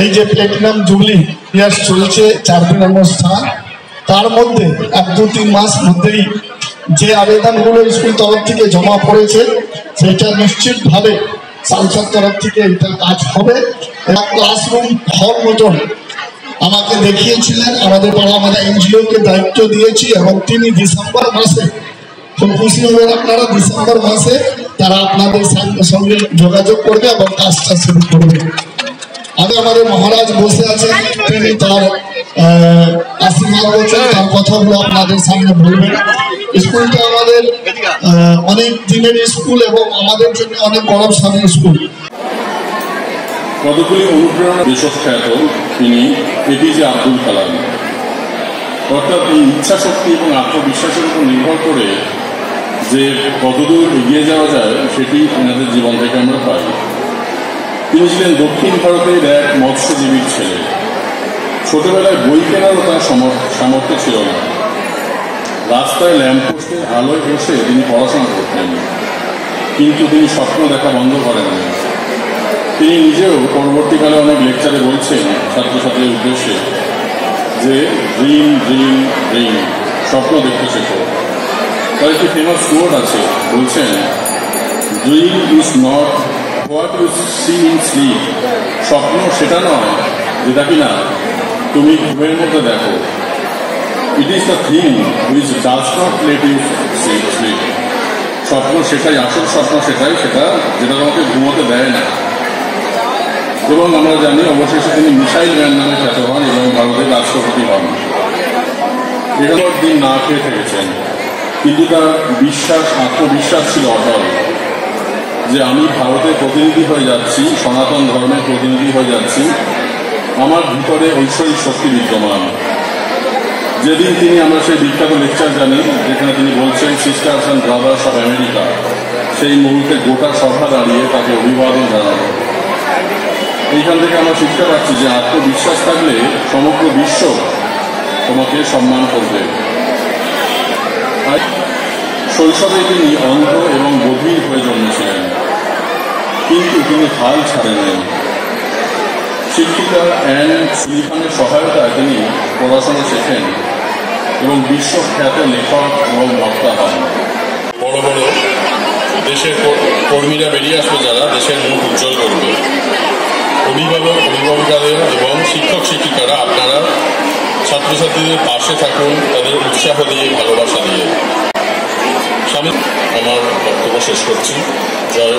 এই যে platinum jubilee years চলছে 4 দিন অনুষ্ঠান, তার মধ্যে 1-2-3 মাস মধ্যেই যে আবেদনগুলো স্কুল তরফ থেকে জমা পড়েছে সেটা নিশ্চিতভাবে সংসদ তরফ থেকে এটা কাজ হবে। এবং ক্লাসরুম হল মতন আমাকে দেখিয়েছিলেন আমাদের পাড়া, আমাদের এনজিওকে দায়িত্ব দিয়েছি এবং তিনি ডিসেম্বর মাসে, খুব খুশি হবেন আপনারা, ডিসেম্বর মাসে তারা আপনাদের সঙ্গে যোগাযোগ করবে এবং কাজটা শুরু করবে। আগে আমাদের মহারাজ বসে আছেন, তিনি তার আশীর্বাদ বলছেন, তার কথাগুলো আপনাদের সামনে বলবেন। স্কুলটা আমাদের অনেক দিনের স্কুল এবং আমাদের জন্য অনেক গৌরবশালী স্কুল। কতগুলি অনুপ্রেরণা বিশ্বখ্যাত তিনি এপিজে আব্দুল কালাম। অর্থাৎ এই ইচ্ছাশক্তি এবং আত্মবিশ্বাসের উপর নির্ভর করে যে কতদূর এগিয়ে যাওয়া যায় সেটি এনাদের জীবন থেকে আমরা পাই। তিনি ছিলেন দক্ষিণ ভারতের এক মৎস্যজীবীর ছেলে। ছোটবেলায় বই কেনারও তার সামর্থ্য ছিল না। রাস্তায় ল্যাম্পপোস্টের আলোয় বসে তিনি পড়াশোনা করতেন, কিন্তু তিনি স্বপ্ন দেখা বন্ধ করেননি। তিনি নিজেও পরবর্তীকালে অনেক লেকচারে বলছেন ছাত্রছাত্রীর উদ্দেশ্যে যে ড্রিম ড্রিম ড্রিম, স্বপ্ন দেখতে শেখো। তার একটি ফেমাস কোট আছে, বলছেন dream is not what you see in sleep. স্বপ্ন সেটা নয় যেটা কিনা তুমি ঘুমের মধ্যে দেখো। It is the thing which does not let you sleep. স্বপ্ন সেটাই, আসল স্বপ্ন সেটাই, সেটা যেটা তোমাকে ঘুমোতে দেয় না। এবং আমরা জানি অবশেষে তিনি মিসাইল ম্যান নামে খ্যাত হন এবং ভারতের রাষ্ট্রপতি হন। এগারো দিন না খেয়ে থেকেছেন, কিন্তু তার বিশ্বাস, আত্মবিশ্বাস ছিল অটল যে আমি ভারতের প্রতিনিধি হয়ে যাচ্ছি, সনাতন ধর্মের প্রতিনিধি হয়ে যাচ্ছি, আমার ভিতরে ঐশ্বরিক শক্তি বিদ্যমান। যেদিন তিনি, আমরা সেই বিখ্যাত লেকচার জানি যেখানে তিনি বলছেন sisters and brothers of America, সেই মুহূর্তে গোটা সভা দাঁড়িয়ে তাকে অভিবাদন জানানো। এইখান থেকে আমরা শিখতে পারছি যে আত্মবিশ্বাস থাকলে সমগ্র বিশ্ব তোমাকে সম্মান করবে। শৈশবে তিনি অন্ধ এবং বধির হয়ে জন্মেছিলেন, কিন্তু তিনি হাল ছাড়েননি। শিক্ষিকা অ্যান সুলিভানের সহায়তায় তিনি পড়াশোনা শেখেন এবং বিশ্বখ্যাত লেখক এবং বক্তা হন। বড় বড় দেশের কর্মীরা বেরিয়ে আসবে যারা দেশের মুখ উজ্জ্বল করবে। অভিভাবক, অভিভাবিকাদের এবং শিক্ষক শিক্ষিকারা আপনারা ছাত্রছাত্রীদের পাশে থাকুন, তাদের উৎসাহ দিয়ে, ভালোবাসা দিয়ে। আমি আমার বক্তব্য শেষ করছি। জয়